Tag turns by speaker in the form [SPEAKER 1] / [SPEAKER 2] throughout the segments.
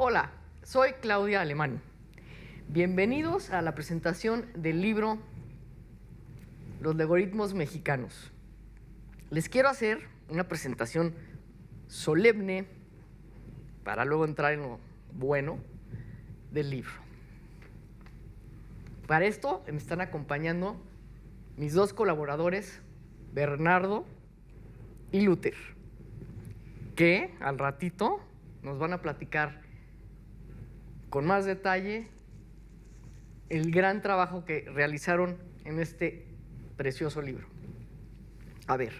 [SPEAKER 1] Hola, soy Claudia Alemán. Bienvenidos a la presentación del libro Los logaritmos mexicanos. Les quiero hacer una presentación solemne para luego entrar en lo bueno del libro. Para esto me están acompañando mis dos colaboradores, Bernardo y Luther, que al ratito nos van a platicar con más detalle el gran trabajo que realizaron en este precioso libro. A ver,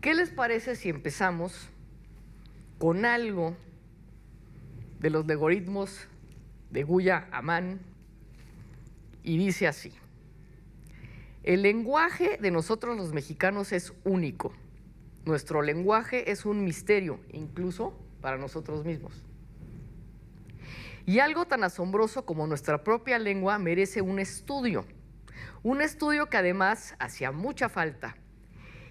[SPEAKER 1] ¿qué les parece si empezamos con algo de los logaritmos de Guya Amán? Y dice así: el lenguaje de nosotros los mexicanos es único. Nuestro lenguaje es un misterio, incluso para nosotros mismos. Y algo tan asombroso como nuestra propia lengua merece un estudio que además hacía mucha falta,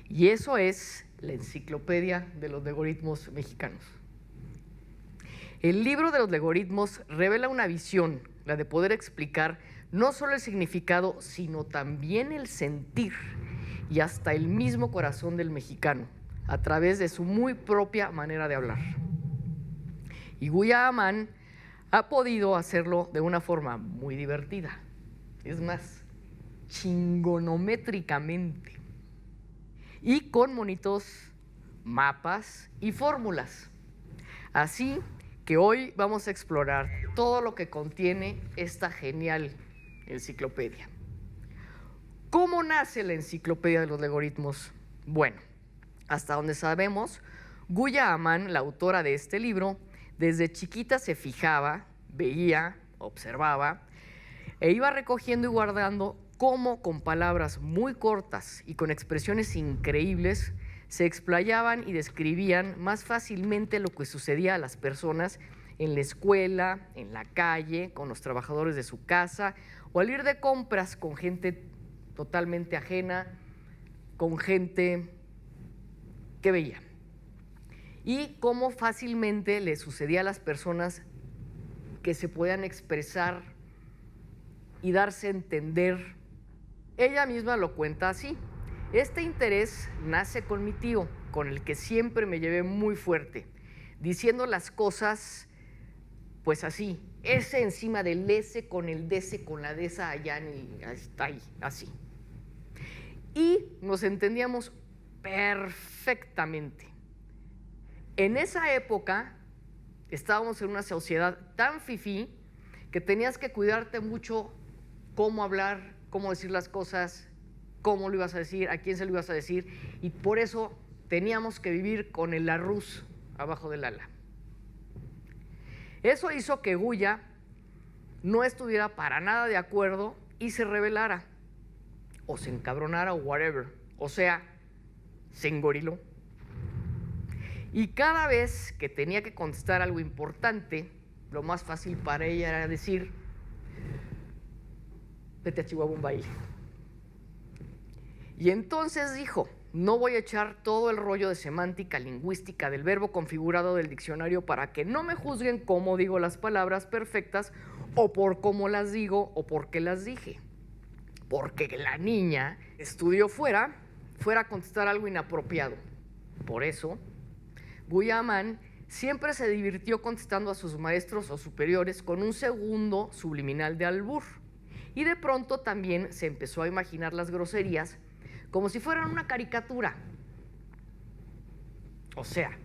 [SPEAKER 1] y eso es la Enciclopedia de los Logaritmos Mexicanos. El libro de los logaritmos revela una visión, la de poder explicar no solo el significado, sino también el sentir y hasta el mismo corazón del mexicano, a través de su muy propia manera de hablar. Y Guya Amán ha podido hacerlo de una forma muy divertida, es más, chingonométricamente, y con bonitos mapas y fórmulas. Así que hoy vamos a explorar todo lo que contiene esta genial enciclopedia. ¿Cómo nace la Enciclopedia de los Logaritmos? Bueno, hasta donde sabemos, Guya Amán, la autora de este libro, desde chiquita se fijaba, veía, observaba e iba recogiendo y guardando cómo con palabras muy cortas y con expresiones increíbles se explayaban y describían más fácilmente lo que sucedía a las personas en la escuela, en la calle, con los trabajadores de su casa, o al ir de compras con gente totalmente ajena, con gente que veía. Y cómo fácilmente le sucedía a las personas que se podían expresar y darse a entender. Ella misma lo cuenta así: este interés nace con mi tío, con el que siempre me llevé muy fuerte, diciendo las cosas pues así, ese encima del ese, con el dese, con la desa allá, está ahí, así. Y nos entendíamos perfectamente. En esa época estábamos en una sociedad tan fifí que tenías que cuidarte mucho cómo hablar, cómo decir las cosas, cómo lo ibas a decir, a quién se lo ibas a decir, y por eso teníamos que vivir con el arruz abajo del ala. Eso hizo que Guya no estuviera para nada de acuerdo y se rebelara, o se encabronara, o whatever, o sea, se engoriló. Y cada vez que tenía que contestar algo importante, lo más fácil para ella era decir: vete a Chihuahua un baile. Y entonces dijo: no voy a echar todo el rollo de semántica lingüística del verbo configurado del diccionario para que no me juzguen cómo digo las palabras perfectas, o por cómo las digo, o por qué las dije. Porque la niña estudió fuera a contestar algo inapropiado. Por eso, Guya Amán siempre se divirtió contestando a sus maestros o superiores con un segundo subliminal de albur. Y de pronto también se empezó a imaginar las groserías como si fueran una caricatura. O sea,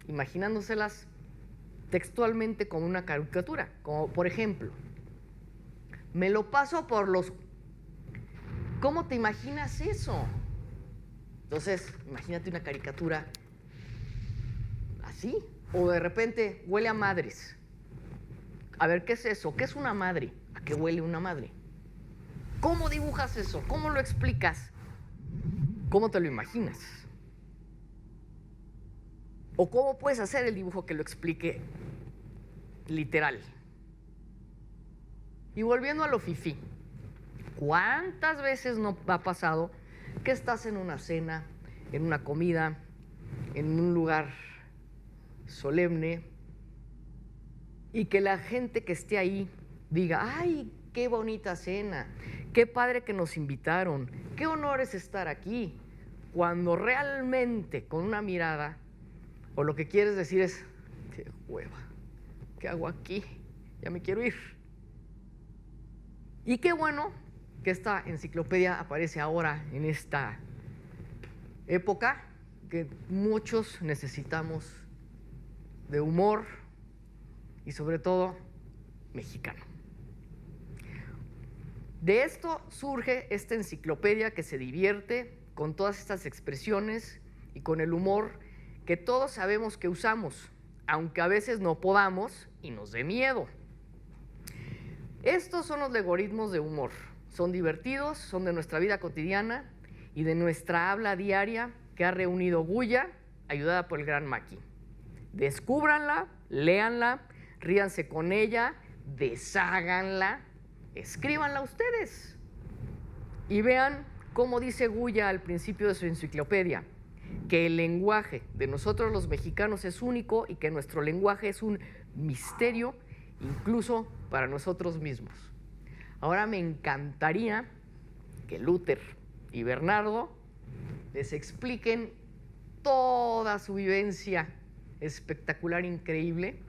[SPEAKER 1] imaginándoselas textualmente como una caricatura. Como por ejemplo, me lo paso por los... ¿Cómo te imaginas eso? Entonces, imagínate una caricatura así. O de repente, huele a madres. A ver, ¿qué es eso? ¿Qué es una madre? ¿A qué huele una madre? ¿Cómo dibujas eso? ¿Cómo lo explicas? ¿Cómo te lo imaginas? ¿O cómo puedes hacer el dibujo que lo explique literal? Y volviendo a lo fifí, ¿cuántas veces no ha pasado que estás en una cena, en una comida, en un lugar solemne, y que la gente que esté ahí diga, ¡ay, qué bonita cena! ¡Qué padre que nos invitaron! ¡Qué honor es estar aquí! Cuando realmente con una mirada o lo que quieres decir es, ¡qué hueva! ¿Qué hago aquí? Ya me quiero ir. Y qué bueno que esta enciclopedia aparece ahora en esta época que muchos necesitamos de humor y sobre todo mexicano. De esto surge esta enciclopedia que se divierte con todas estas expresiones y con el humor que todos sabemos que usamos, aunque a veces no podamos y nos dé miedo. Estos son los logaritmos de humor. Son divertidos, son de nuestra vida cotidiana y de nuestra habla diaria que ha reunido Guya, ayudada por el gran Maki. Descúbranla, léanla, ríanse con ella, desháganla, escríbanla ustedes. Y vean cómo dice Guya al principio de su enciclopedia, que el lenguaje de nosotros los mexicanos es único y que nuestro lenguaje es un misterio incluso para nosotros mismos. Ahora me encantaría que Luther y Bernardo les expliquen toda su vivencia espectacular, increíble,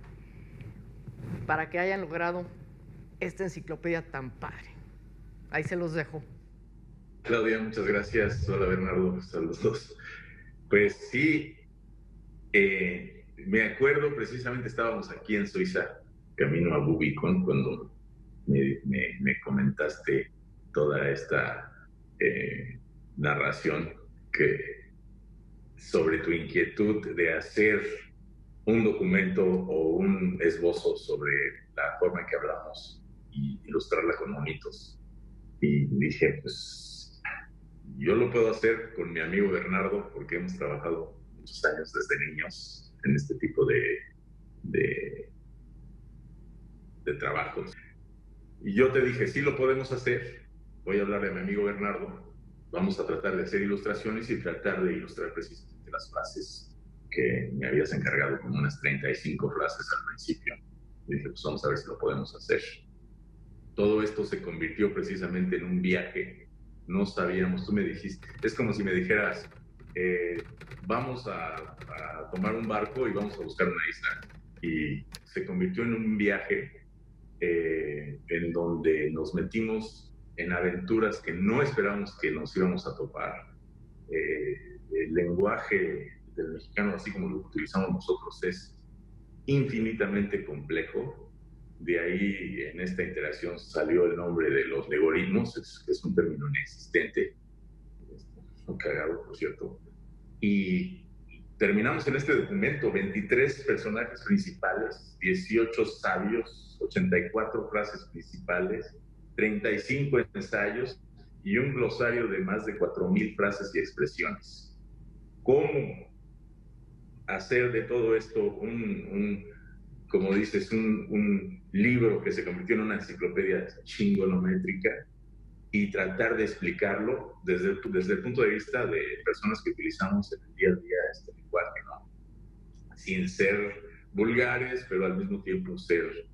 [SPEAKER 1] para que hayan logrado esta enciclopedia tan padre. Ahí se los dejo.
[SPEAKER 2] Claudia, muchas gracias. Hola Bernardo, saludos. Pues sí, me acuerdo precisamente, estábamos aquí en Suiza, camino a Bubicon, cuando me comentaste toda esta narración sobre tu inquietud de hacer un documento o un esbozo sobre la forma en que hablamos y ilustrarla con monitos. Y dije, pues yo lo puedo hacer con mi amigo Bernardo, porque hemos trabajado muchos años desde niños en este tipo de trabajos. Y yo te dije, sí lo podemos hacer, voy a hablar de mi amigo Bernardo, vamos a tratar de hacer ilustraciones y tratar de ilustrar precisamente las frases que me habías encargado, como unas 35 frases al principio. Y dije, pues vamos a ver si lo podemos hacer. Todo esto se convirtió precisamente en un viaje. No sabíamos, tú me dijiste, es como si me dijeras, vamos a tomar un barco y vamos a buscar una isla. Y se convirtió en un viaje en donde nos metimos en aventuras que no esperábamos que nos íbamos a topar. El lenguaje del mexicano, así como lo utilizamos nosotros, es infinitamente complejo. De ahí, en esta interacción, salió el nombre de los logaritmos, que es un término inexistente, un cagado, por cierto. Y terminamos en este documento 23 personajes principales, 18 sabios, 84 frases principales, 35 ensayos y un glosario de más de 4,000 frases y expresiones. ¿Cómo hacer de todo esto como dices, un libro que se convirtió en una enciclopedia chingonométrica y tratar de explicarlo desde el punto de vista de personas que utilizamos en el día a día este lenguaje, ¿no? Sin ser vulgares, pero al mismo tiempo ser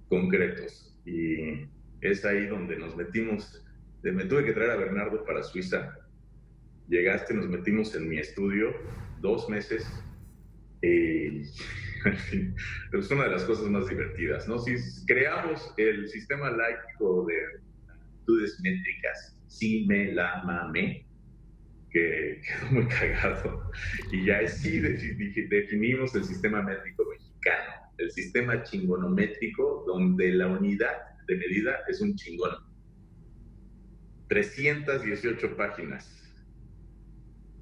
[SPEAKER 2] concretos. Y es ahí donde nos metimos. Me tuve que traer a Bernardo para Suiza. Llegaste, nos metimos en mi estudio 2 meses. En fin, es una de las cosas más divertidas, ¿no? Si creamos el sistema laico de actitudes métricas, sí, me, la, mame, que quedó muy cagado. Y ya sí definimos el sistema métrico mexicano, el sistema chingonométrico, donde la unidad de medida es un chingón. 318 páginas.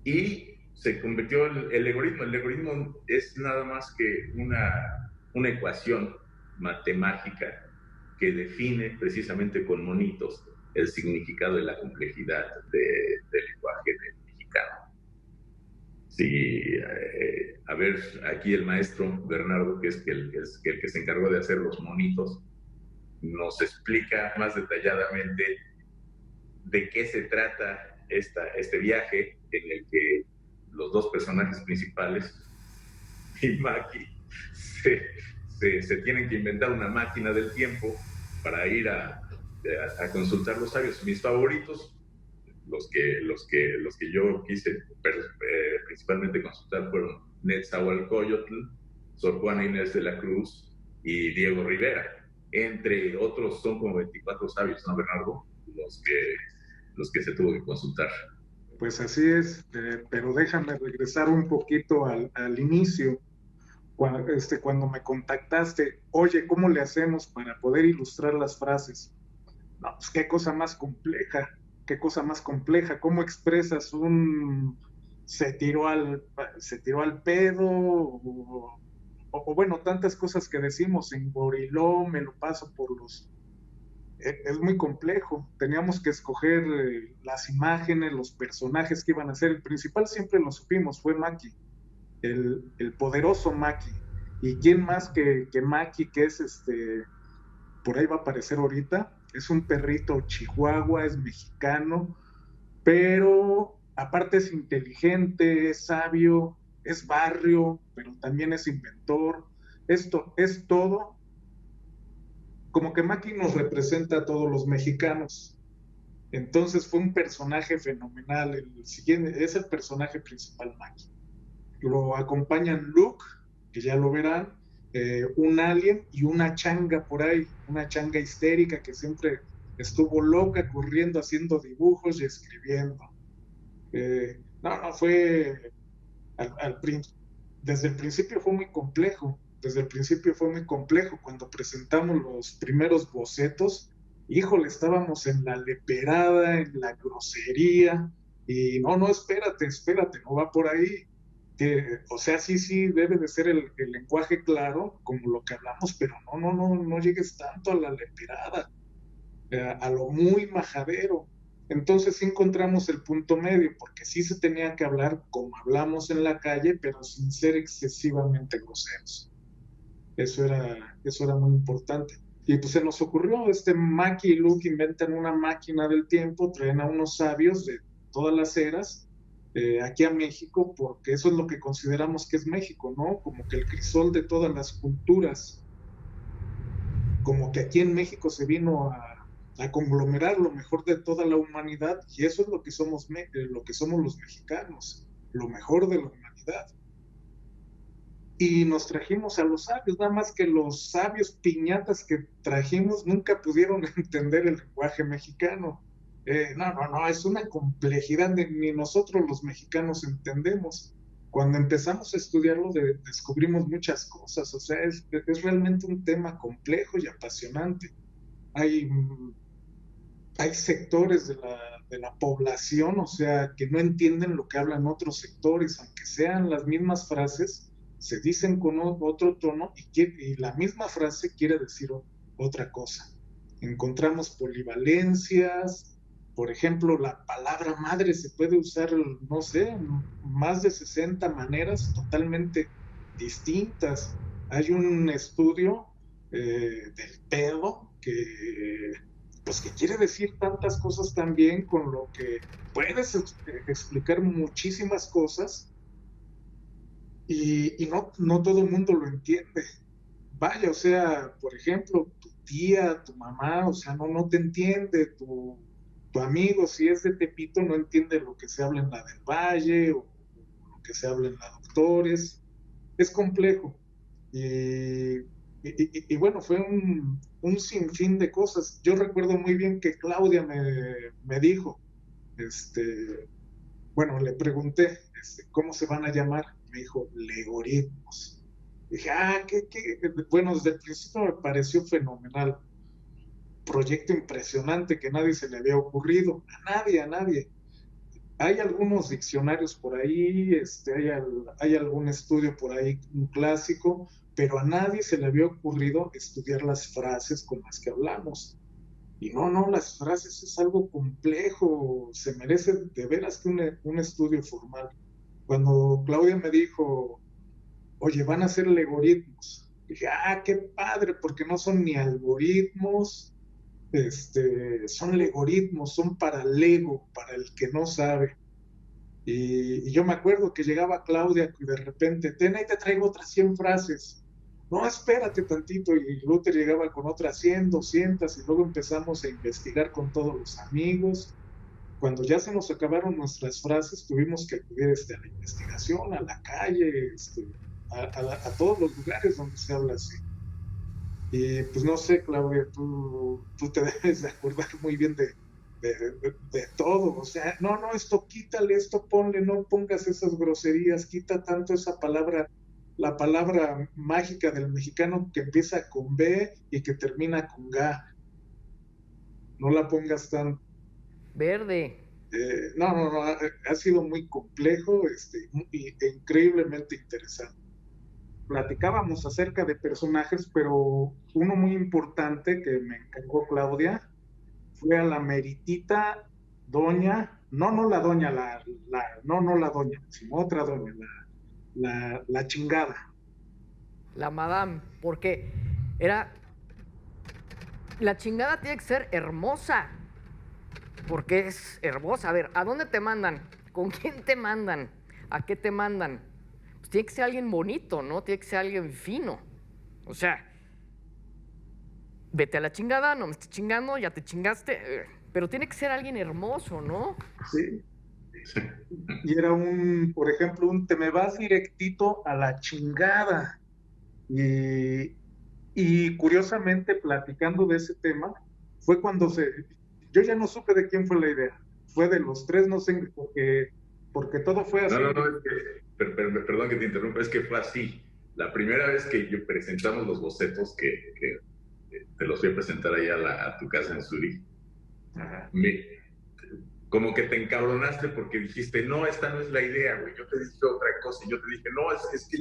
[SPEAKER 2] Y se convirtió el algoritmo. El algoritmo es nada más que una ecuación matemática que define precisamente con monitos el significado y la complejidad del lenguaje mexicano. Sí, a ver, aquí el maestro Bernardo, que es el que se encargó de hacer los monitos, nos explica más detalladamente de qué se trata este viaje en el que los dos personajes principales y Maki se se tienen que inventar una máquina del tiempo para ir a consultar los sabios. Mis favoritos, los que yo quise principalmente consultar, fueron Netzahualcóyotl, Sor Juana Inés de la Cruz y Diego Rivera. Entre otros, son como 24 sabios, ¿no, Bernardo? Los que se tuvo que consultar.
[SPEAKER 3] Pues así es, pero déjame regresar un poquito al inicio. Cuando me contactaste, oye, ¿cómo le hacemos para poder ilustrar las frases? No, pues qué cosa más compleja, ¿cómo expresas se tiró al pedo? O bueno, tantas cosas que decimos, engoriló, me lo paso por los... Es muy complejo, teníamos que escoger las imágenes, los personajes que iban a ser. El principal siempre lo supimos, fue Maki, el poderoso Maki. ¿Y quién más que Maki, que es por ahí va a aparecer ahorita? Es un perrito chihuahua, es mexicano, pero aparte es inteligente, es sabio, es barrio, pero también es inventor. Esto es todo, como que Maki nos representa a todos los mexicanos. Entonces fue un personaje fenomenal. El siguiente es el personaje principal, Maki. Lo acompañan Luke, que ya lo verán, un alien y una changa por ahí, una changa histérica que siempre estuvo loca, corriendo, haciendo dibujos y escribiendo. Fue desde el principio fue muy complejo. Cuando presentamos los primeros bocetos, híjole, estábamos en la leperada, en la grosería, y no, espérate, no va por ahí. O sea, sí, debe de ser el lenguaje claro, como lo que hablamos, pero no llegues tanto a la leperada, a lo muy majadero. Entonces sí encontramos el punto medio, porque sí se tenía que hablar como hablamos en la calle, pero sin ser excesivamente groseros. Eso era muy importante. Y pues se nos ocurrió, Maki y Luke inventan una máquina del tiempo, traen a unos sabios de todas las eras, aquí a México, porque eso es lo que consideramos que es México, ¿no? Como que el crisol de todas las culturas, como que aquí en México se vino a conglomerar lo mejor de toda la humanidad, y eso es lo que somos los mexicanos, lo mejor de la humanidad. Y nos trajimos a los sabios, nada más que los sabios piñatas que trajimos nunca pudieron entender el lenguaje mexicano. Es una complejidad ni nosotros los mexicanos entendemos. Cuando empezamos a estudiarlo descubrimos muchas cosas, o sea, es realmente un tema complejo y apasionante. Hay sectores de la población, o sea, que no entienden lo que hablan otros sectores, aunque sean las mismas frases, se dicen con otro tono y la misma frase quiere decir otra cosa. Encontramos polivalencias, por ejemplo, la palabra madre se puede usar, no sé, más de 60 maneras totalmente distintas. Hay un estudio del pedo que quiere decir tantas cosas también, con lo que puedes explicar muchísimas cosas y no todo el mundo lo entiende. Vaya, o sea, por ejemplo, tu tía, tu mamá, o sea, no te entiende, tu amigo, si es de Tepito, no entiende lo que se habla en la del Valle o lo que se habla en la Doctores. Es complejo. Y bueno, fue un sinfín de cosas. Yo recuerdo muy bien que Claudia me dijo, bueno, le pregunté, ¿cómo se van a llamar? Me dijo, Legoritmos. Dije, bueno, desde el principio me pareció fenomenal. Proyecto impresionante que nadie se le había ocurrido, a nadie. Hay algunos diccionarios por ahí, hay algún estudio por ahí, un clásico, pero a nadie se le había ocurrido estudiar las frases con las que hablamos. Y las frases es algo complejo, se merece de veras que un estudio formal. Cuando Claudia me dijo, oye, van a ser algoritmos, dije, qué padre, porque no son ni algoritmos, son legoritmos, son para Lego, para el que no sabe. Y yo me acuerdo que llegaba Claudia y de repente, ahí te traigo otras 100 frases. no, espérate tantito, y Luther llegaba con otras 100, 200, y luego empezamos a investigar con todos los amigos. Cuando ya se nos acabaron nuestras frases, tuvimos que acudir a la investigación, a la calle, a todos los lugares donde se habla así. Y pues no sé, Claudia, tú te debes de acordar muy bien de todo. O sea, no, esto quítale, esto ponle, no pongas esas groserías, quita tanto esa palabra, la palabra mágica del mexicano que empieza con B y que termina con Ga. No la pongas tan...
[SPEAKER 1] Verde.
[SPEAKER 3] No, ha sido muy complejo e increíblemente interesante. Platicábamos acerca de personajes, pero uno muy importante que me encargó Claudia fue a la meritita doña, no la doña, no la doña, sino otra doña, la chingada.
[SPEAKER 1] La madame, porque era... La chingada tiene que ser hermosa, porque es hermosa. A ver, ¿a dónde te mandan? ¿Con quién te mandan? ¿A qué te mandan? Pues tiene que ser alguien bonito, ¿no? Tiene que ser alguien fino. O sea, vete a la chingada, no me estés chingando, ya te chingaste. Pero tiene que ser alguien hermoso, ¿no?
[SPEAKER 3] Sí. Y era por ejemplo, te me vas directito a la chingada. Y curiosamente, platicando de ese tema, fue cuando yo ya no supe de quién fue la idea. Fue de los tres, no sé, porque todo fue así.
[SPEAKER 2] No, es que, perdón que te interrumpa, es que fue así. La primera vez que presentamos los bocetos, que te los fui a presentar ahí a tu casa en Zurich, como que te encabronaste porque dijiste, no, esta no es la idea, güey. Yo te dije otra cosa y yo te dije, no, es que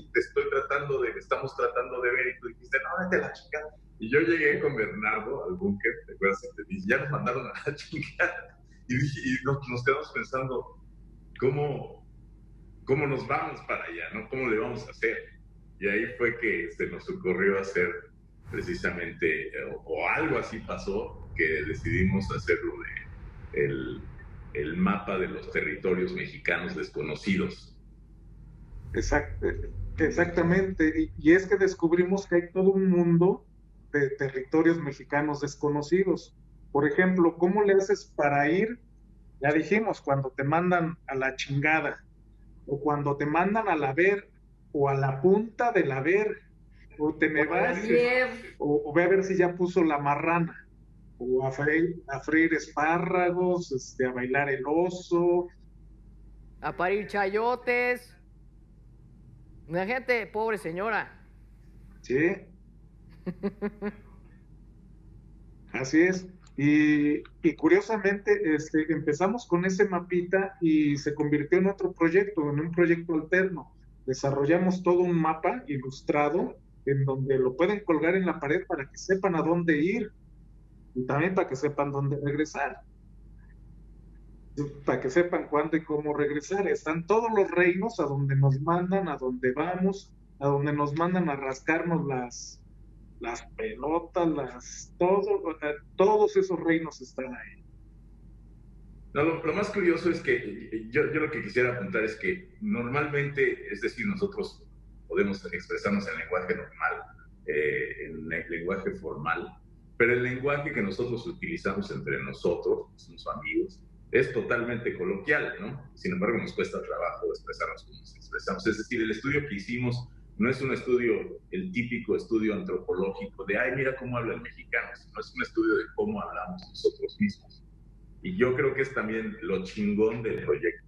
[SPEAKER 2] estamos tratando de ver, y tú dijiste, no, vete a la chingada. Y yo llegué con Bernardo al búnker, ¿te acuerdas? Y te dije, ya nos mandaron a la chingada. Y nos quedamos pensando, ¿cómo nos vamos para allá, ¿no? ¿Cómo le vamos a hacer? Y ahí fue que se nos ocurrió hacer precisamente, o algo así pasó, que decidimos hacerlo el mapa de los territorios mexicanos desconocidos.
[SPEAKER 3] Exactamente. Y es que descubrimos que hay todo un mundo de territorios mexicanos desconocidos. Por ejemplo, ¿cómo le haces para ir? Ya dijimos, cuando te mandan a la chingada, o cuando te mandan a la ver, o a la punta de la ver, o te me vas, o ve a ver si ya puso la marrana, o a freír espárragos, a bailar el oso,
[SPEAKER 1] A parir chayotes. Imagínate, pobre señora.
[SPEAKER 3] ¿sí? Así es. Y curiosamente, empezamos con ese mapita y se convirtió en otro proyecto, en un proyecto alterno. Desarrollamos todo un mapa ilustrado en donde lo pueden colgar en la pared para que sepan a dónde ir y también para que sepan dónde regresar, para que sepan cuándo y cómo regresar. Están todos los reinos a donde nos mandan, a donde vamos, a donde nos mandan a rascarnos las pelotas, todos esos reinos están ahí.
[SPEAKER 2] No, lo más curioso es que yo lo que quisiera apuntar es que normalmente, es decir, nosotros podemos expresarnos en lenguaje normal, en el lenguaje formal, pero el lenguaje que nosotros utilizamos entre nosotros, somos amigos, es totalmente coloquial, ¿no? Sin embargo, nos cuesta trabajo expresarnos como nos expresamos. Es decir, el estudio que hicimos no es un estudio, el típico estudio antropológico de, ay, mira cómo habla el mexicano, sino es un estudio de cómo hablamos nosotros mismos. Y yo creo que es también lo chingón del proyecto.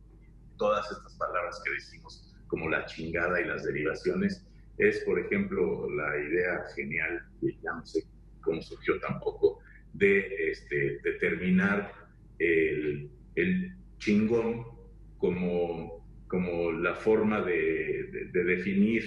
[SPEAKER 2] Todas estas palabras que decimos, como la chingada y las derivaciones, es, por ejemplo, la idea genial, que ya no sé cómo surgió tampoco, de determinar el chingón como la forma de definir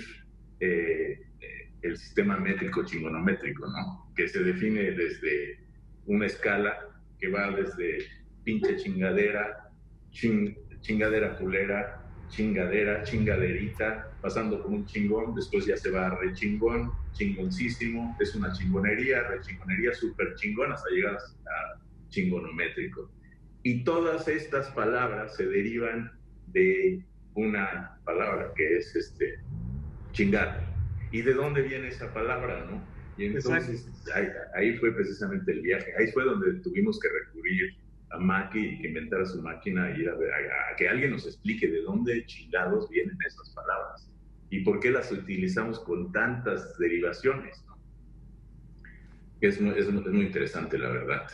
[SPEAKER 2] el sistema métrico chingonométrico, ¿no? Que se define desde una escala que va desde pinche chingadera, chingadera culera, chingadera, chingaderita, pasando por un chingón, después ya se va a re chingón, chingoncísimo, es una chingonería, re chingonería, súper chingón, hasta llegar a chingonométrico. Y todas estas palabras se derivan de una palabra que es chingar. ¿y de dónde viene esa palabra, no? Y entonces ahí fue precisamente el viaje, ahí fue donde tuvimos que recurrir a Maki y que inventara su máquina y a que alguien nos explique de dónde chingados vienen esas palabras y por qué las utilizamos con tantas derivaciones, ¿no? Es muy interesante, la verdad.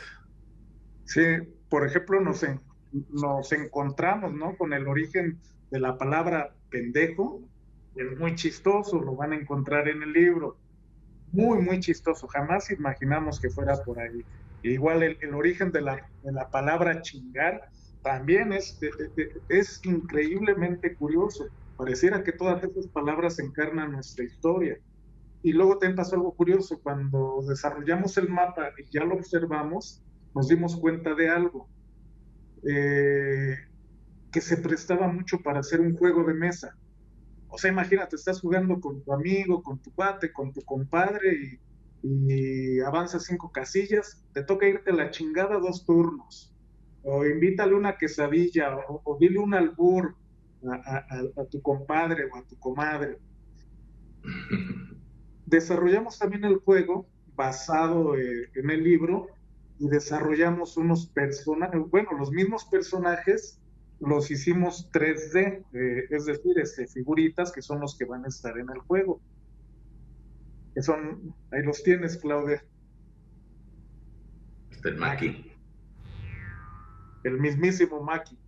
[SPEAKER 3] Sí, por ejemplo, nos encontramos, ¿no? Con el origen de la palabra pendejo. Es muy chistoso, lo van a encontrar en el libro. Muy, muy chistoso. Jamás imaginamos que fuera por ahí. E igual el origen de la palabra chingar también es increíblemente curioso. Pareciera que todas esas palabras encarnan nuestra historia. Y luego también pasó algo curioso, cuando desarrollamos el mapa y ya lo observamos, nos dimos cuenta de algo, eh, que se prestaba mucho para hacer un juego de mesa. O sea, imagínate, estás jugando con tu amigo, con tu cuate, con tu compadre y avanzas 5 casillas, te toca irte a la chingada 2 turnos. O invítale una quesadilla o dile un albur a tu compadre o a tu comadre. Desarrollamos también el juego basado en el libro y desarrollamos unos personajes, bueno, los mismos personajes los hicimos 3D, es decir, figuritas que son los que van a estar en el juego. Que son, ahí los tienes, Claudia.
[SPEAKER 2] Está el Maki.
[SPEAKER 3] El mismísimo Maki.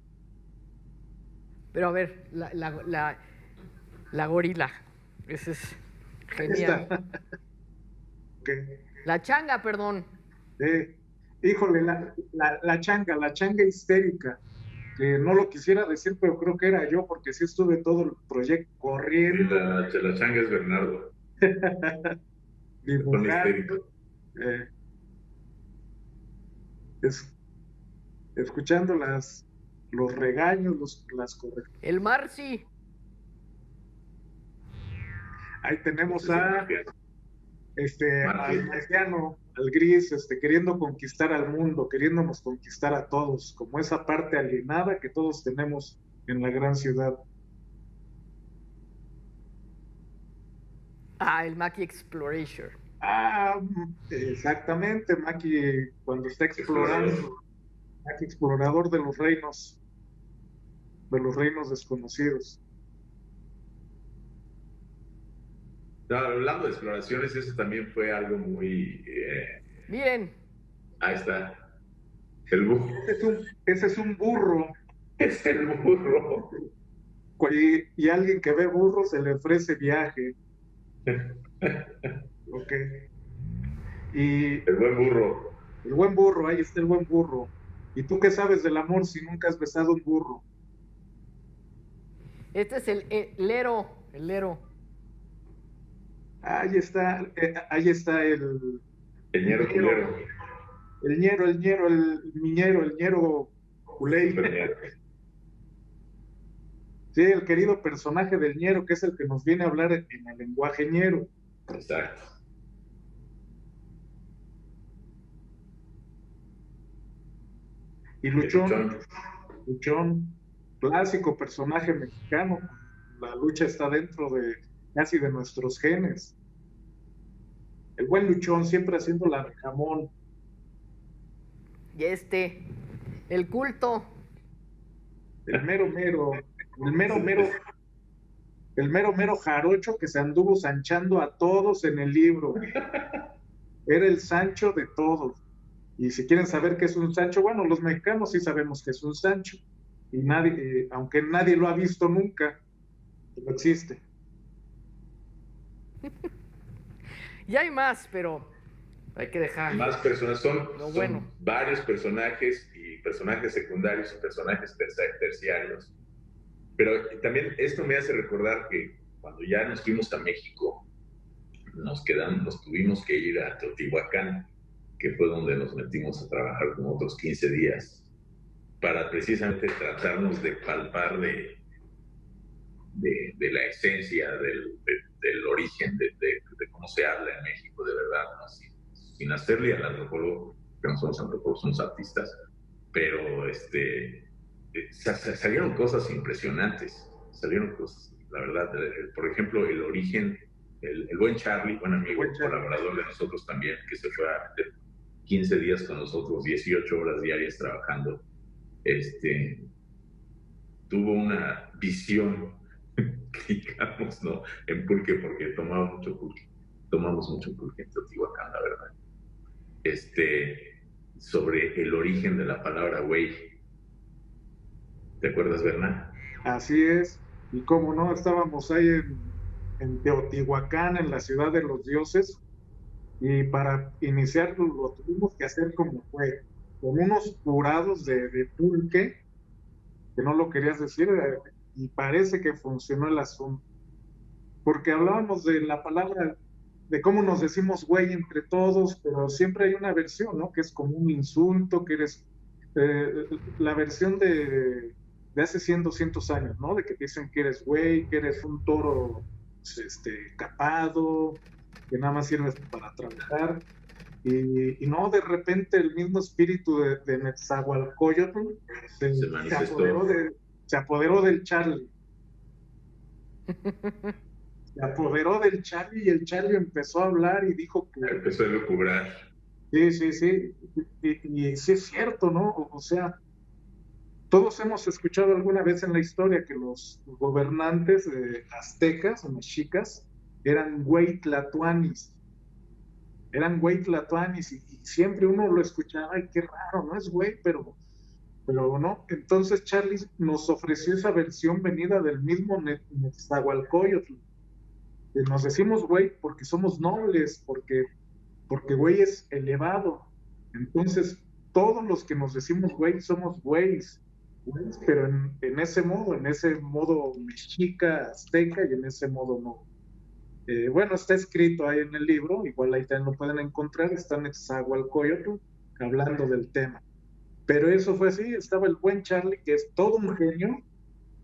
[SPEAKER 1] Pero a ver, la gorila. Ese es genial.
[SPEAKER 3] Okay.
[SPEAKER 1] La changa, perdón.
[SPEAKER 3] Híjole, la changa histérica, que no lo quisiera decir, pero creo que era yo, porque sí estuve todo el proyecto corriendo.
[SPEAKER 2] La changa es Bernardo.
[SPEAKER 3] Dibujando. Escuchando los regaños, las correcciones.
[SPEAKER 1] El Marci.
[SPEAKER 3] Ahí tenemos al marciano, al gris, queriendo conquistar al mundo, queriéndonos conquistar a todos, como esa parte alienada que todos tenemos en la gran ciudad.
[SPEAKER 1] El Maki Exploration.
[SPEAKER 3] Exactamente, Maki, cuando está explorando, Maki explorador de los reinos desconocidos.
[SPEAKER 2] Hablando de exploraciones, eso también fue algo muy...
[SPEAKER 1] Miren.
[SPEAKER 2] Ahí está. El burro.
[SPEAKER 3] Ese es un burro.
[SPEAKER 2] Es el burro.
[SPEAKER 3] Y alguien que ve burro se le ofrece viaje. Ok. Y
[SPEAKER 2] el buen burro.
[SPEAKER 3] El buen burro, ahí está el buen burro. ¿Y tú qué sabes del amor si nunca has besado un burro?
[SPEAKER 1] Este es el lero.
[SPEAKER 3] Ahí está el
[SPEAKER 2] ñero culero.
[SPEAKER 3] El ñero, el miñero, el ñero culey. Sí, el querido personaje del ñero, que es el que nos viene a hablar en el lenguaje ñero.
[SPEAKER 2] Exacto.
[SPEAKER 3] Y Luchón, clásico personaje mexicano. La lucha está dentro de casi de nuestros genes. El buen Luchón siempre haciendo la de jamón.
[SPEAKER 1] Y el culto.
[SPEAKER 3] El mero jarocho que se anduvo sanchando a todos en el libro. Era el Sancho de todos. Y si quieren saber qué es un Sancho, bueno, los mexicanos sí sabemos qué es un Sancho. Y nadie, aunque nadie lo ha visto nunca, pero existe.
[SPEAKER 1] Y hay más, pero hay que dejar.
[SPEAKER 2] Más personas, son varios personajes y personajes secundarios y personajes terciarios. Pero también esto me hace recordar que cuando ya nos fuimos a México, nos tuvimos que ir a Teotihuacán, que fue donde nos metimos a trabajar como otros 15 días, para precisamente tratarnos de palpar de la esencia, del origen, de cómo se habla en México, de verdad, ¿no? Sin hacerle al antropólogo, que no somos antropólogos, somos artistas, pero salieron cosas impresionantes, la verdad, por ejemplo, el origen el buen Charlie, buen amigo,
[SPEAKER 3] Buen Charlie.
[SPEAKER 2] colaborador de nosotros también, que se fue a meter 15 días con nosotros, 18 horas diarias trabajando, tuvo una visión, digamos, ¿no? En pulque, porque tomamos mucho pulque en Teotihuacán, la verdad. Sobre el origen de la palabra güey. ¿Te acuerdas, Bernal?
[SPEAKER 3] Así es, y como no, estábamos ahí en Teotihuacán, en la ciudad de los dioses, y para iniciar lo tuvimos que hacer como fue, con unos jurados de pulque, que no lo querías decir, y parece que funcionó el asunto, porque hablábamos de la palabra, de cómo nos decimos güey entre todos, pero siempre hay una versión, ¿no? Que es como un insulto, que eres la versión de hace 100, 200 años, ¿no? De que te dicen que eres güey, que eres un toro capado, que nada más sirves para trabajar. Y no, de repente el mismo espíritu de Netzahualcóyotl
[SPEAKER 2] Se manifestó.
[SPEAKER 3] se apoderó del Charlie. Se apoderó del Charlie y el Charlie empezó a hablar y dijo que...
[SPEAKER 2] Empezó a lucubrar.
[SPEAKER 3] Sí, sí, sí. Y sí es cierto, ¿no? O sea, todos hemos escuchado alguna vez en la historia que los gobernantes aztecas o mexicas eran güey tlatoanis. Eran güey tlatoanis y siempre uno lo escuchaba, ay, qué raro, no es güey, pero no. Entonces Charlie nos ofreció esa versión venida del mismo Netzahualcóyotl. Nos decimos güey porque somos nobles, porque güey es elevado. Entonces, todos los que nos decimos güey somos güeyes, pero en ese modo mexica, azteca, y en ese modo no. Bueno, está escrito ahí en el libro, igual ahí también lo pueden encontrar, está Netzahualcóyotl hablando del tema. Pero eso fue así, estaba el buen Charlie, que es todo un genio.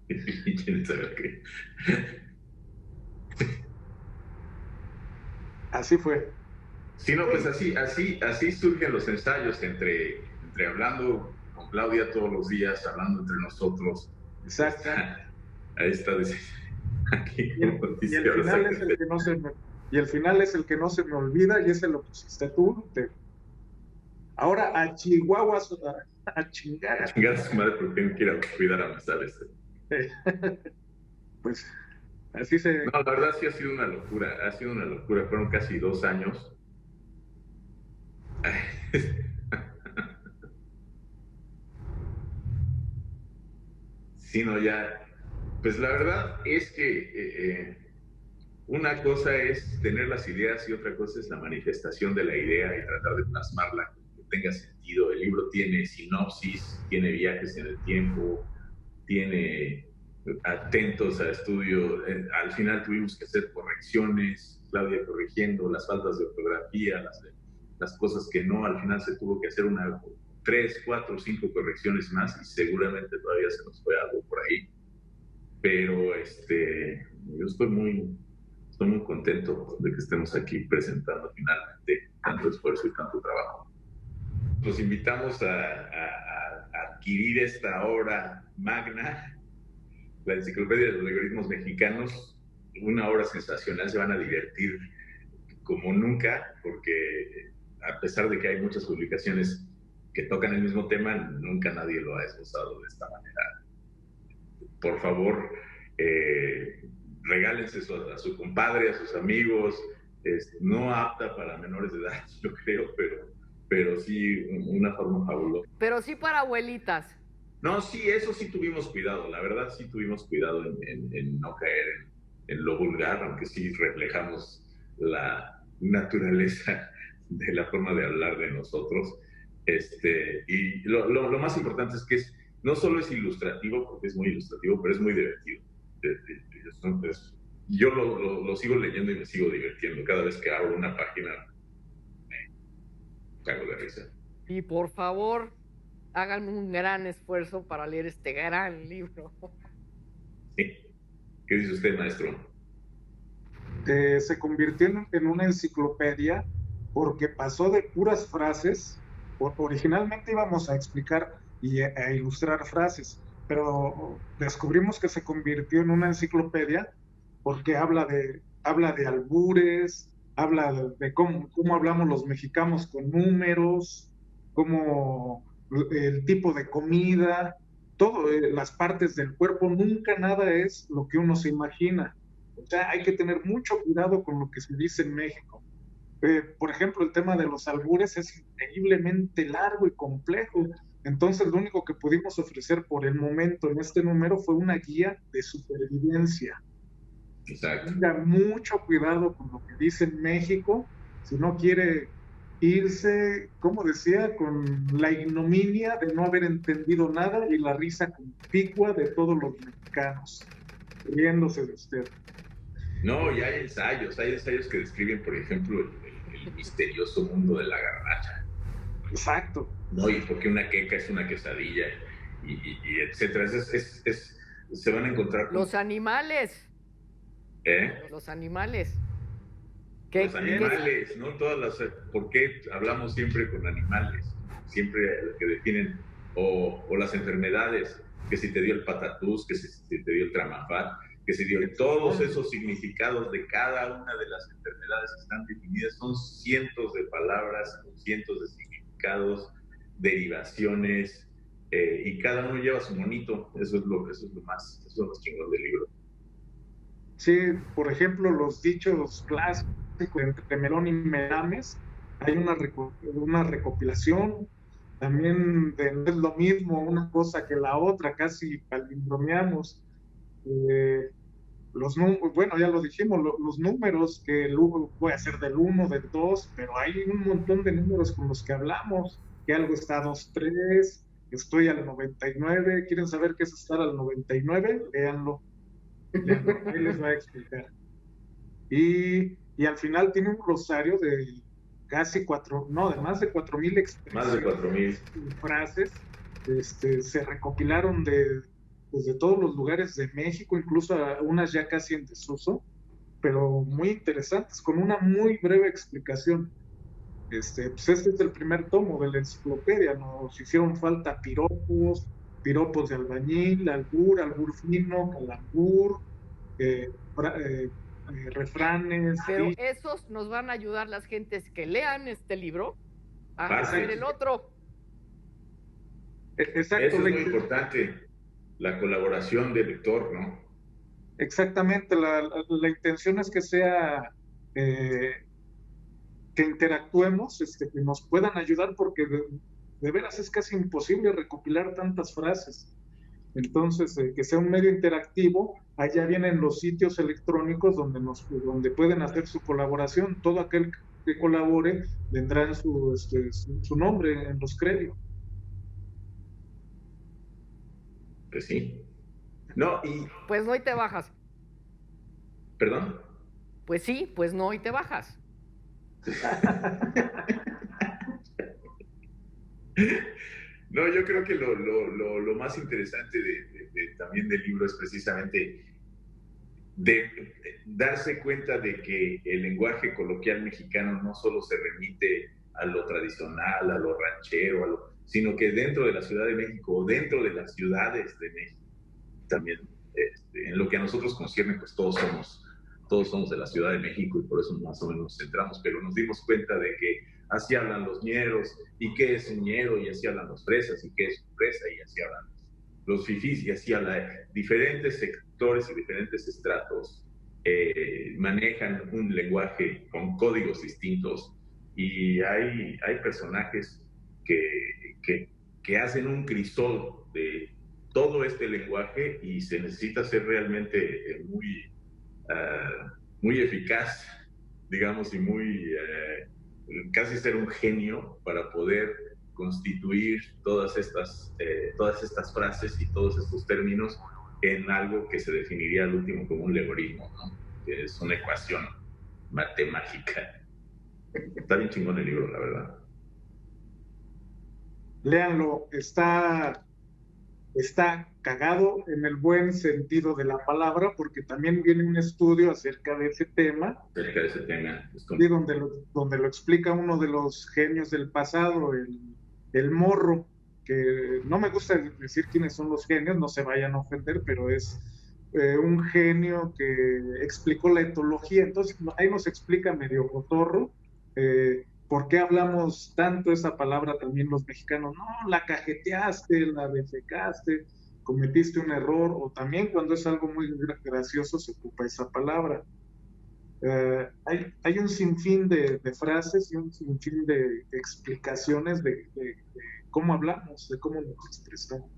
[SPEAKER 2] ¿Quién sabe qué?
[SPEAKER 3] Así fue.
[SPEAKER 2] Sí, no, pues así surgen los ensayos entre hablando con Claudia todos los días, hablando entre nosotros.
[SPEAKER 3] Exacto.
[SPEAKER 2] Ahí está. Aquí,
[SPEAKER 3] y el final es el que no se me, y el final es el que no se me olvida, y ese lo pusiste tú. Ahora a Chihuahua, a chingar.
[SPEAKER 2] A chingar a su madre porque no quiere cuidar a Mazales.
[SPEAKER 3] Pues así se...
[SPEAKER 2] No, la verdad sí ha sido una locura, fueron casi 2 años. Sí, no, ya, pues la verdad es que una cosa es tener las ideas y otra cosa es la manifestación de la idea y tratar de plasmarla, que tenga sentido. El libro tiene sinopsis, tiene viajes en el tiempo, tiene atentos a estudio. Al final tuvimos que hacer correcciones, Claudia corrigiendo las faltas de ortografía, las cosas que no, al final se tuvo que hacer 3, 4, 5 correcciones más y seguramente todavía se nos fue algo por ahí. Pero yo estoy muy contento de que estemos aquí presentando finalmente tanto esfuerzo y tanto trabajo. Los invitamos a adquirir esta obra magna, la Enciclopedia de los Algoritmos Mexicanos, una obra sensacional, se van a divertir como nunca, porque a pesar de que hay muchas publicaciones que tocan el mismo tema, nunca nadie lo ha esbozado de esta manera. Por favor, regálense a su compadre, a sus amigos. No apta para menores de edad, yo creo, pero sí una forma fabulosa.
[SPEAKER 1] Pero sí para abuelitas.
[SPEAKER 2] No, sí, eso sí tuvimos cuidado, la verdad sí tuvimos cuidado en no caer en lo vulgar, aunque sí reflejamos la naturaleza de la forma de hablar de nosotros. Y lo más importante es que no solo es ilustrativo, porque es muy ilustrativo, pero es muy divertido. Entonces, yo lo sigo leyendo y me sigo divirtiendo. Cada vez que abro una página me cago de risa.
[SPEAKER 1] Y por favor, hagan un gran esfuerzo para leer este gran libro.
[SPEAKER 2] Sí. ¿Qué dice usted, maestro?
[SPEAKER 3] Se convirtió en una enciclopedia porque pasó de puras frases. Originalmente íbamos a explicar y a ilustrar frases, pero descubrimos que se convirtió en una enciclopedia porque habla de habla de albures, habla de cómo hablamos los mexicanos con números, cómo el tipo de comida, todo, las partes del cuerpo, nunca nada es lo que uno se imagina. O sea, hay que tener mucho cuidado con lo que se dice en México. Por ejemplo, el tema de los albures es increíblemente largo y complejo. Entonces, lo único que pudimos ofrecer por el momento en este número fue una guía de supervivencia.
[SPEAKER 2] Exacto.
[SPEAKER 3] Tenga mucho cuidado con lo que dice en México, si no quiere irse, como decía, con la ignominia de no haber entendido nada y la risa conspicua de todos los mexicanos, riéndose de usted.
[SPEAKER 2] No, y hay ensayos que describen, por ejemplo, el misterioso mundo de la garnacha.
[SPEAKER 3] Exacto.
[SPEAKER 2] No, y por qué una queca es una quesadilla, y etcétera. Se van a encontrar con...
[SPEAKER 1] Los animales.
[SPEAKER 2] ¿Eh?
[SPEAKER 1] Los animales.
[SPEAKER 2] Los animales, ¿no? ¿Por qué hablamos siempre con animales? Siempre que definen, o las enfermedades, que si te dio el patatús, que si te dio el tramafat, que si dio todos esos significados de cada una de las enfermedades que están definidas, son cientos de palabras, cientos de significados, derivaciones, y cada uno lleva su monito. Eso es lo más chingón del libro.
[SPEAKER 3] Sí, por ejemplo, los dichos clásicos entre melón y melames, hay una recopilación, también de no es lo mismo una cosa que la otra, casi palindromeamos. Bueno, ya lo dijimos, los números, que puede ser del 1, del 2, pero hay un montón de números con los que hablamos, que algo está a 2, 3, estoy al 99, ¿quieren saber qué es estar al 99? Léanlo, ahí les va a explicar. Y al final tiene un rosario de casi de más de 4,000 expresiones.
[SPEAKER 2] Más de 4,000
[SPEAKER 3] frases. Se recopilaron desde todos los lugares de México, incluso unas ya casi en desuso, pero muy interesantes, con una muy breve explicación. Pues este es el primer tomo de la enciclopedia. Nos hicieron falta piropos de albañil, albur fino, calambur, refranes.
[SPEAKER 1] Pero esos nos van a ayudar las gentes que lean este libro a hacer el otro.
[SPEAKER 3] Exacto.
[SPEAKER 2] Eso es muy importante, la colaboración del lector, ¿no?
[SPEAKER 3] Exactamente, la intención es que sea que interactuemos, que nos puedan ayudar, porque de veras es casi imposible recopilar tantas frases. Entonces, que sea un medio interactivo. Allá vienen los sitios electrónicos donde pueden hacer su colaboración. Todo aquel que colabore vendrá en su nombre en los créditos.
[SPEAKER 2] Pues sí. No,
[SPEAKER 1] pues no, y te bajas.
[SPEAKER 2] ¿Perdón?
[SPEAKER 1] Pues sí, pues no, y te bajas.
[SPEAKER 2] No, yo creo que lo más interesante también del libro es precisamente de darse cuenta de que el lenguaje coloquial mexicano no solo se remite a lo tradicional, a lo ranchero, sino que dentro de la Ciudad de México, dentro de las ciudades de México, también en lo que a nosotros concierne, pues todos somos de la Ciudad de México, y por eso más o menos nos centramos, pero nos dimos cuenta de que así hablan los ñeros, y qué es un ñero, y así hablan los fresas, y qué es un fresa, y así hablan los fifís, y así hablan diferentes sectores y diferentes estratos, manejan un lenguaje con códigos distintos, y hay personajes que hacen un crisol de todo este lenguaje, y se necesita ser realmente muy eficaz, digamos, y casi ser un genio para poder constituir todas estas frases y todos estos términos en algo que se definiría al último como un logaritmo, ¿no? Que es una ecuación matemática. Está bien chingón el libro, la verdad.
[SPEAKER 3] Léanlo, está cagado en el buen sentido de la palabra, porque también viene un estudio acerca de ese tema. Sí, donde lo explica uno de los genios del pasado, el Morro, que no me gusta decir quiénes son los genios, no se vayan a ofender, pero es un genio que explicó la etología. Entonces ahí nos explica medio cotorro por qué hablamos tanto esa palabra también los mexicanos. No, la cajeteaste, la defecaste, cometiste un error, o también cuando es algo muy gracioso se ocupa esa palabra. Hay un sinfín de frases y un sinfín de explicaciones de cómo hablamos, de cómo nos expresamos.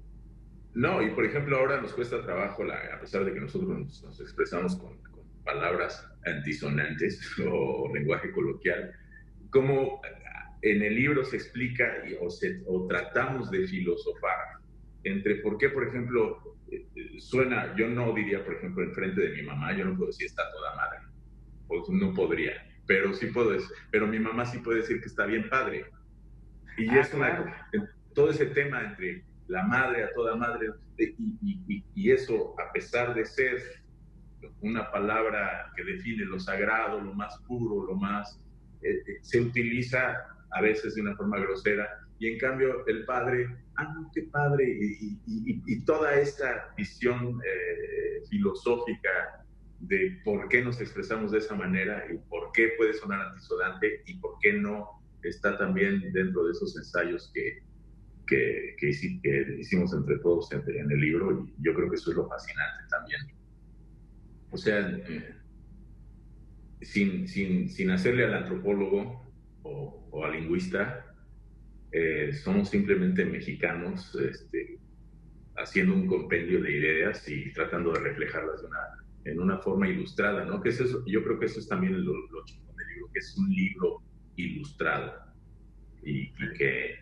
[SPEAKER 2] No, y por ejemplo ahora nos cuesta trabajo, a pesar de que nosotros nos expresamos con palabras antisonantes o lenguaje coloquial, como en el libro se explica o tratamos de filosofar entre por qué, por ejemplo, suena, yo no diría, por ejemplo, en frente de mi mamá, yo no puedo decir está toda madre, pues no podría, pero sí puedo decir, pero mi mamá sí puede decir que está bien padre. Y es
[SPEAKER 3] Claro.
[SPEAKER 2] todo ese tema entre la madre a toda madre, y eso, a pesar de ser una palabra que define lo sagrado, lo más puro, lo más, se utiliza a veces de una forma grosera, y en cambio el padre, qué padre, y toda esta visión filosófica de por qué nos expresamos de esa manera y por qué puede sonar antisonante y por qué no está también dentro de esos ensayos que hicimos entre todos en el libro, y yo creo que eso es lo fascinante también. O sea, sin hacerle al antropólogo o al lingüista, somos simplemente mexicanos haciendo un compendio de ideas y tratando de reflejarlas en una forma ilustrada, ¿no? Que es eso, yo creo que eso es también lo chingón del libro, que es un libro ilustrado y que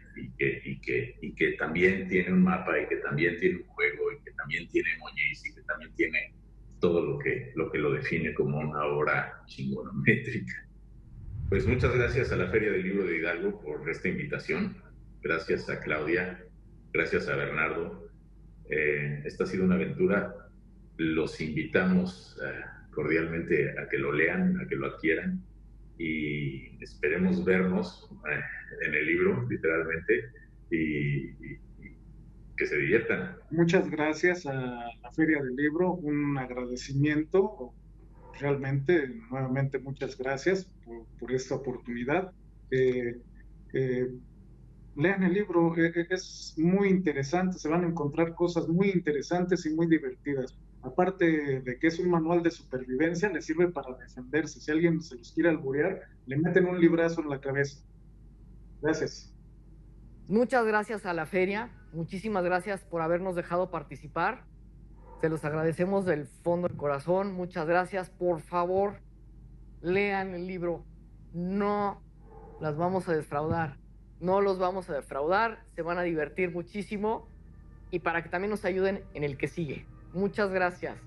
[SPEAKER 2] también tiene un mapa y que también tiene un juego y que también tiene emojis y que también tiene todo lo que lo define como una obra chingonométrica. Pues muchas gracias a la Feria del Libro de Hidalgo por esta invitación. Gracias a Claudia, gracias a Bernardo. Esta ha sido una aventura. Los invitamos cordialmente a que lo lean, a que lo adquieran, y esperemos vernos en el libro, literalmente, y que se diviertan.
[SPEAKER 3] Muchas gracias a la Feria del Libro, un agradecimiento, realmente, nuevamente muchas gracias por esta oportunidad. Eh, Lean el libro, es muy interesante, se van a encontrar cosas muy interesantes y muy divertidas. Aparte de que es un manual de supervivencia, le sirve para defenderse. Si alguien se los quiere alburear, le meten un librazo en la cabeza. Gracias.
[SPEAKER 1] Muchas gracias a la feria, muchísimas gracias por habernos dejado participar. Se los agradecemos del fondo del corazón. Muchas gracias. Por favor, lean el libro. No las vamos a defraudar. No los vamos a defraudar. Se van a divertir muchísimo. Y para que también nos ayuden en el que sigue. Muchas gracias.